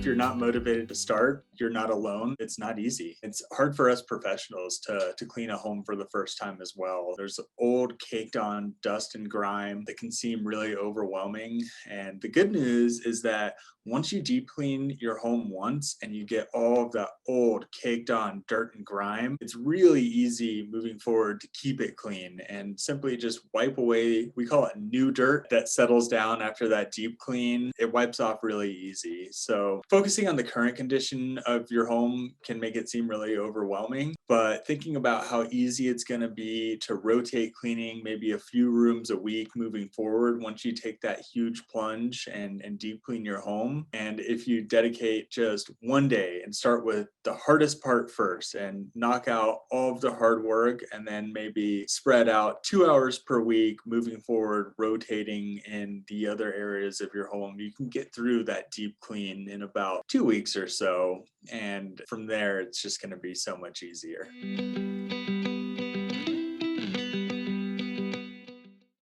you're not motivated to start, you're not alone. It's not easy. It's hard for us professionals to clean a home for the first time as well. There's old caked on dust and grime that can seem really overwhelming. And the good news is that once you deep clean your home once and you get all of that old caked on dirt and grime, it's really easy moving forward to keep it clean and simply just wipe away. We call it new dirt that settles down after that deep clean. It wipes off really easy. So focusing on the current condition of your home can make it seem really overwhelming, but thinking about how easy it's going to be to rotate cleaning maybe a few rooms a week moving forward once you take that huge plunge and deep clean your home. And if you dedicate just one day and start with the hardest part first and knock out all of the hard work, and then maybe spread out 2 hours per week moving forward, rotating in the other areas of your home, you can get through that deep clean in about 2 weeks or so. And from there, it's just going to be so much easier.